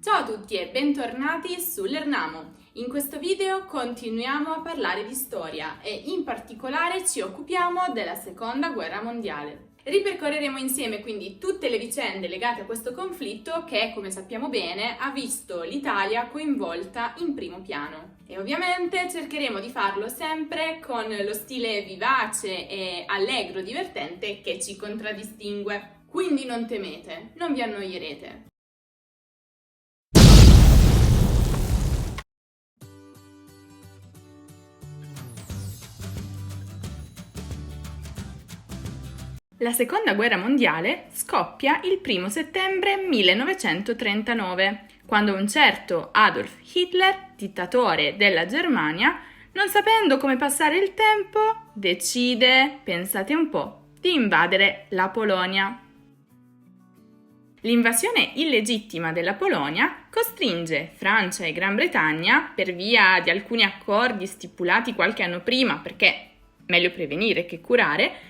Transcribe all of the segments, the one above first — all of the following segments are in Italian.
Ciao a tutti e bentornati su Lernamo. In questo video continuiamo a parlare di storia e in particolare ci occupiamo della Seconda Guerra Mondiale. Ripercorreremo insieme quindi tutte le vicende legate a questo conflitto che, come sappiamo bene, ha visto l'Italia coinvolta in primo piano. E ovviamente cercheremo di farlo sempre con lo stile vivace e allegro divertente che ci contraddistingue. Quindi non temete, non vi annoierete. La Seconda Guerra Mondiale scoppia il 1 settembre 1939, quando un certo Adolf Hitler, dittatore della Germania, non sapendo come passare il tempo, decide, pensate un po', di invadere la Polonia. L'invasione illegittima della Polonia costringe Francia e Gran Bretagna, per via di alcuni accordi stipulati qualche anno prima, perché meglio prevenire che curare,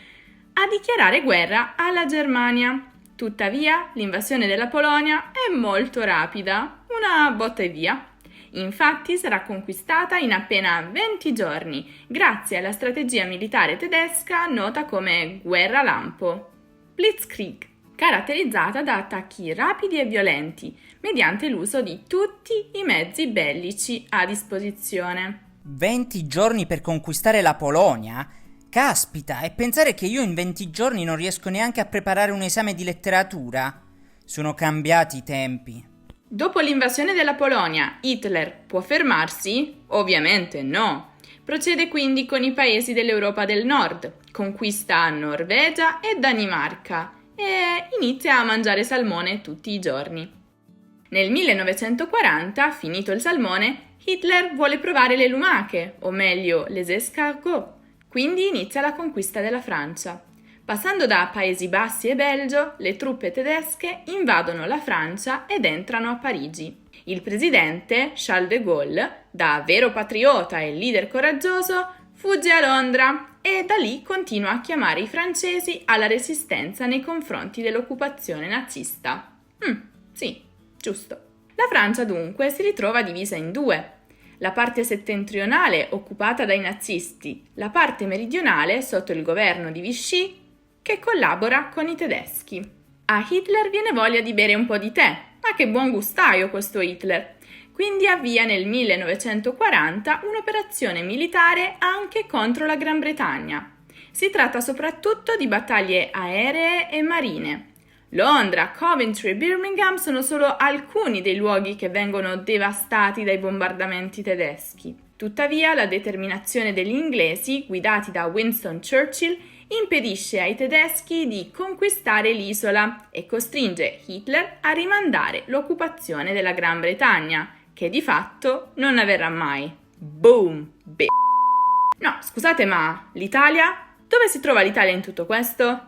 a dichiarare guerra alla Germania. Tuttavia, l'invasione della Polonia è molto rapida, una botta e via. Infatti sarà conquistata in appena 20 giorni, grazie alla strategia militare tedesca nota come guerra lampo, Blitzkrieg, caratterizzata da attacchi rapidi e violenti, mediante l'uso di tutti i mezzi bellici a disposizione. 20 giorni per conquistare la Polonia? Caspita, e pensare che io in 20 giorni non riesco neanche a preparare un esame di letteratura? Sono cambiati i tempi. Dopo l'invasione della Polonia, Hitler può fermarsi? Ovviamente no. Procede quindi con i paesi dell'Europa del Nord, conquista Norvegia e Danimarca e inizia a mangiare salmone tutti i giorni. Nel 1940, finito il salmone, Hitler vuole provare le lumache, o meglio les escargots. Quindi inizia la conquista della Francia. Passando da Paesi Bassi e Belgio, le truppe tedesche invadono la Francia ed entrano a Parigi. Il presidente, Charles de Gaulle, da vero patriota e leader coraggioso, fugge a Londra e da lì continua a chiamare i francesi alla resistenza nei confronti dell'occupazione nazista. Sì, giusto. La Francia dunque si ritrova divisa in due. La parte settentrionale occupata dai nazisti, la parte meridionale sotto il governo di Vichy che collabora con i tedeschi. A Hitler viene voglia di bere un po' di tè, ma che buon gustaio questo Hitler! Quindi avvia nel 1940 un'operazione militare anche contro la Gran Bretagna. Si tratta soprattutto di battaglie aeree e marine. Londra, Coventry e Birmingham sono solo alcuni dei luoghi che vengono devastati dai bombardamenti tedeschi. Tuttavia, la determinazione degli inglesi, guidati da Winston Churchill, impedisce ai tedeschi di conquistare l'isola e costringe Hitler a rimandare l'occupazione della Gran Bretagna, che di fatto non avverrà mai. Boom! No, scusate, ma l'Italia? Dove si trova l'Italia in tutto questo?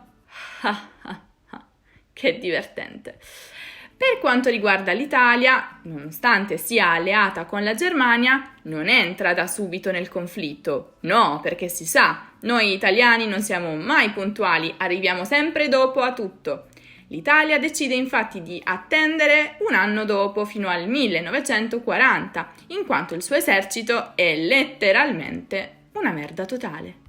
Che divertente. Per quanto riguarda l'Italia, nonostante sia alleata con la Germania, non entra da subito nel conflitto. No, perché si sa, noi italiani non siamo mai puntuali, arriviamo sempre dopo a tutto. L'Italia decide infatti di attendere un anno dopo, fino al 1940, in quanto il suo esercito è letteralmente una merda totale.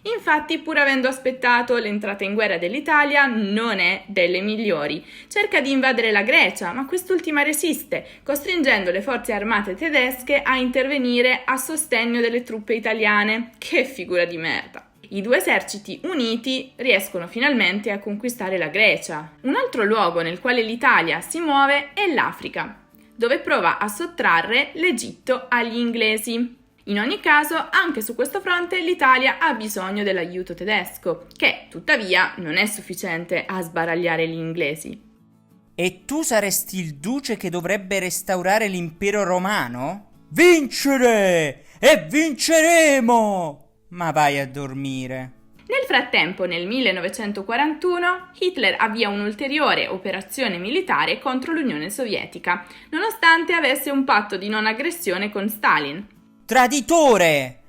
Infatti, pur avendo aspettato, l'entrata in guerra dell'Italia non è delle migliori. Cerca di invadere la Grecia, ma quest'ultima resiste, costringendo le forze armate tedesche a intervenire a sostegno delle truppe italiane. Che figura di merda! I due eserciti uniti riescono finalmente a conquistare la Grecia. Un altro luogo nel quale l'Italia si muove è l'Africa, dove prova a sottrarre l'Egitto agli inglesi. In ogni caso, anche su questo fronte l'Italia ha bisogno dell'aiuto tedesco, che tuttavia non è sufficiente a sbaragliare gli inglesi. E tu saresti il duce che dovrebbe restaurare l'impero romano? Vincere! E vinceremo! Ma vai a dormire. Nel frattempo, nel 1941, Hitler avvia un'ulteriore operazione militare contro l'Unione Sovietica, nonostante avesse un patto di non aggressione con Stalin. Traditore!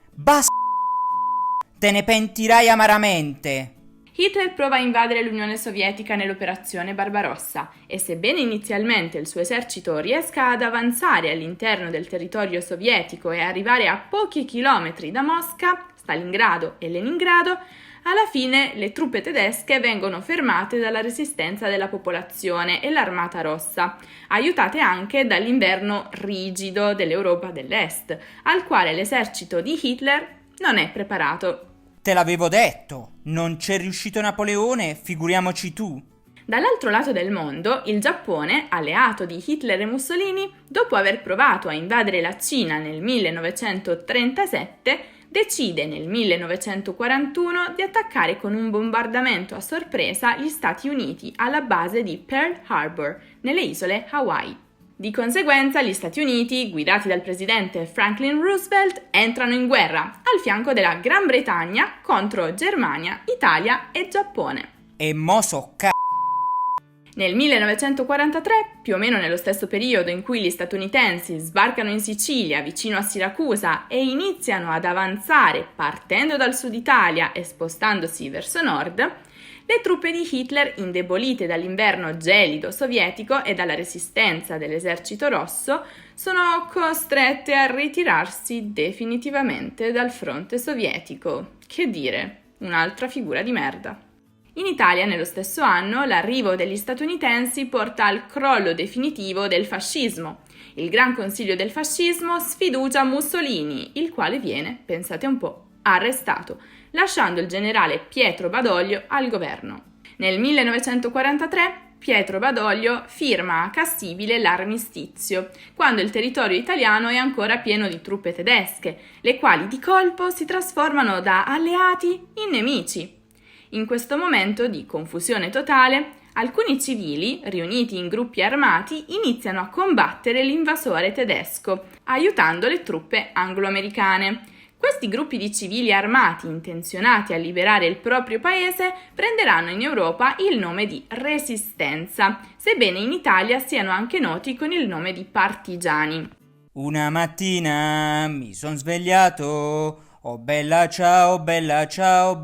Te ne pentirai amaramente! Hitler prova a invadere l'Unione Sovietica nell'operazione Barbarossa e sebbene inizialmente il suo esercito riesca ad avanzare all'interno del territorio sovietico e arrivare a pochi chilometri da Mosca, Stalingrado e Leningrado, alla fine le truppe tedesche vengono fermate dalla resistenza della popolazione e l'Armata Rossa, aiutate anche dall'inverno rigido dell'Europa dell'Est, al quale l'esercito di Hitler non è preparato. Te l'avevo detto, non c'è riuscito Napoleone, figuriamoci tu. Dall'altro lato del mondo, il Giappone, alleato di Hitler e Mussolini, dopo aver provato a invadere la Cina nel 1937, decide nel 1941 di attaccare con un bombardamento a sorpresa gli Stati Uniti alla base di Pearl Harbor, nelle isole Hawaii. Di conseguenza, gli Stati Uniti, guidati dal presidente Franklin Roosevelt, entrano in guerra al fianco della Gran Bretagna contro Germania, Italia e Giappone. E mo so Nel 1943, più o meno nello stesso periodo in cui gli statunitensi sbarcano in Sicilia, vicino a Siracusa, e iniziano ad avanzare partendo dal sud Italia e spostandosi verso nord, le truppe di Hitler, indebolite dall'inverno gelido sovietico e dalla resistenza dell'esercito rosso, sono costrette a ritirarsi definitivamente dal fronte sovietico. Che dire, un'altra figura di merda. In Italia, nello stesso anno, l'arrivo degli statunitensi porta al crollo definitivo del fascismo. Il Gran Consiglio del Fascismo sfiducia Mussolini, il quale viene, pensate un po', arrestato, lasciando il generale Pietro Badoglio al governo. Nel 1943 Pietro Badoglio firma a Cassibile l'armistizio, quando il territorio italiano è ancora pieno di truppe tedesche, le quali di colpo si trasformano da alleati in nemici. In questo momento di confusione totale, alcuni civili, riuniti in gruppi armati, iniziano a combattere l'invasore tedesco, aiutando le truppe anglo-americane. Questi gruppi di civili armati intenzionati a liberare il proprio paese prenderanno in Europa il nome di Resistenza, sebbene in Italia siano anche noti con il nome di partigiani. Una mattina mi son svegliato. Oh bella ciao, bella ciao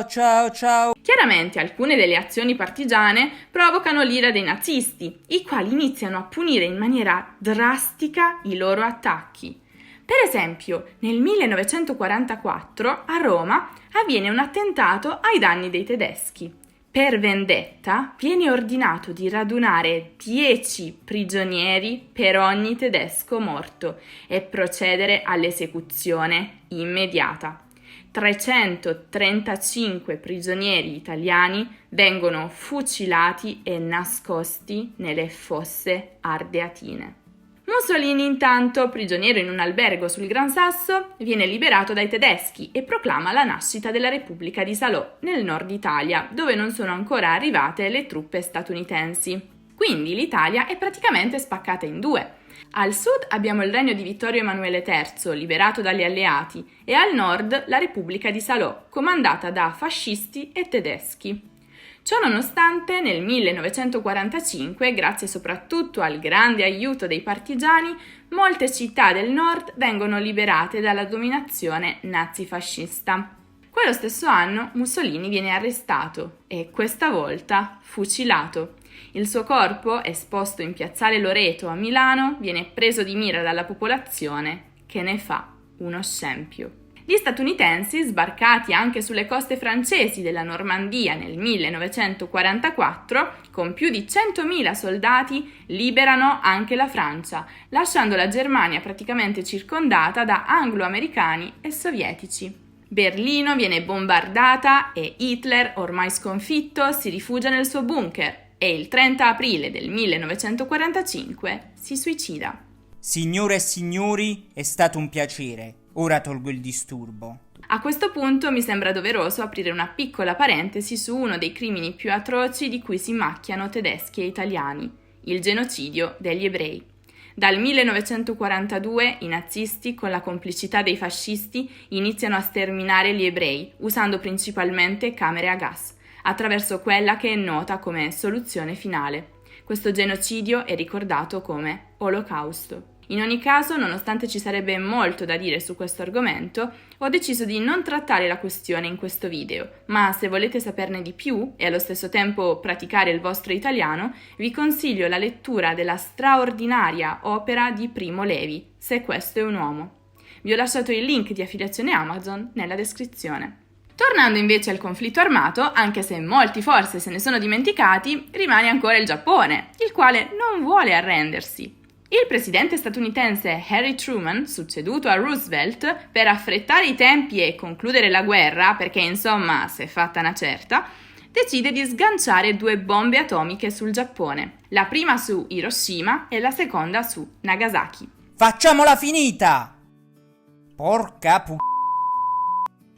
ciao. Chiaramente alcune delle azioni partigiane provocano l'ira dei nazisti, i quali iniziano a punire in maniera drastica i loro attacchi. Per esempio, nel 1944 a Roma avviene un attentato ai danni dei tedeschi. Per vendetta viene ordinato di radunare 10 prigionieri per ogni tedesco morto e procedere all'esecuzione immediata. 335 prigionieri italiani vengono fucilati e nascosti nelle fosse ardeatine. Mussolini, intanto, prigioniero in un albergo sul Gran Sasso, viene liberato dai tedeschi e proclama la nascita della Repubblica di Salò, nel nord Italia, dove non sono ancora arrivate le truppe statunitensi. Quindi l'Italia è praticamente spaccata in due. Al sud abbiamo il regno di Vittorio Emanuele III, liberato dagli alleati, e al nord la Repubblica di Salò, comandata da fascisti e tedeschi. Ciò nonostante, nel 1945, grazie soprattutto al grande aiuto dei partigiani, molte città del nord vengono liberate dalla dominazione nazifascista. Quello stesso anno Mussolini viene arrestato e questa volta fucilato. Il suo corpo, esposto in piazzale Loreto a Milano, viene preso di mira dalla popolazione che ne fa uno scempio. Gli statunitensi, sbarcati anche sulle coste francesi della Normandia nel 1944, con più di 100.000 soldati, liberano anche la Francia, lasciando la Germania praticamente circondata da anglo-americani e sovietici. Berlino viene bombardata e Hitler, ormai sconfitto, si rifugia nel suo bunker e il 30 aprile del 1945 si suicida. Signore e signori, è stato un piacere. Ora tolgo il disturbo. A questo punto mi sembra doveroso aprire una piccola parentesi su uno dei crimini più atroci di cui si macchiano tedeschi e italiani, il genocidio degli ebrei. Dal 1942 i nazisti, con la complicità dei fascisti, iniziano a sterminare gli ebrei, usando principalmente camere a gas, attraverso quella che è nota come soluzione finale. Questo genocidio è ricordato come Olocausto. In ogni caso, nonostante ci sarebbe molto da dire su questo argomento, ho deciso di non trattare la questione in questo video, ma se volete saperne di più e allo stesso tempo praticare il vostro italiano, vi consiglio la lettura della straordinaria opera di Primo Levi, Se questo è un uomo. Vi ho lasciato il link di affiliazione Amazon nella descrizione. Tornando invece al conflitto armato, anche se molti forse se ne sono dimenticati, rimane ancora il Giappone, il quale non vuole arrendersi. Il presidente statunitense Harry Truman, succeduto a Roosevelt, per affrettare i tempi e concludere la guerra, perché insomma s'è fatta una certa, decide di sganciare 2 bombe atomiche sul Giappone, la prima su Hiroshima e la seconda su Nagasaki. Facciamola finita! Porca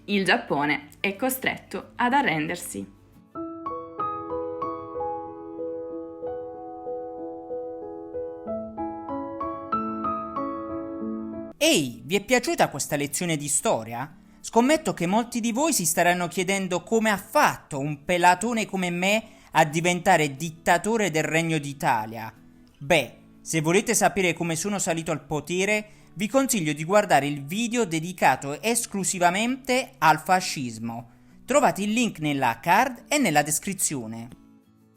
Il Giappone è costretto ad arrendersi. Ehi, vi è piaciuta questa lezione di storia? Scommetto che molti di voi si staranno chiedendo come ha fatto un pelatone come me a diventare dittatore del Regno d'Italia. Beh, se volete sapere come sono salito al potere, vi consiglio di guardare il video dedicato esclusivamente al fascismo. Trovate il link nella card e nella descrizione.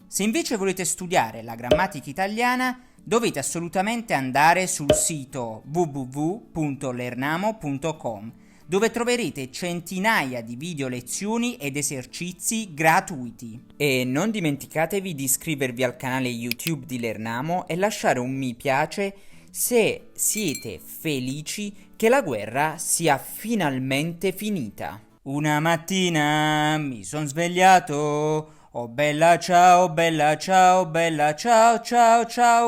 Se invece volete studiare la grammatica italiana, dovete assolutamente andare sul sito www.lernamo.com, dove troverete centinaia di video lezioni ed esercizi gratuiti. E non dimenticatevi di iscrivervi al canale YouTube di Lernamo e lasciare un mi piace se siete felici che la guerra sia finalmente finita. Una mattina mi son svegliato, oh bella ciao, bella ciao, ciao ciao.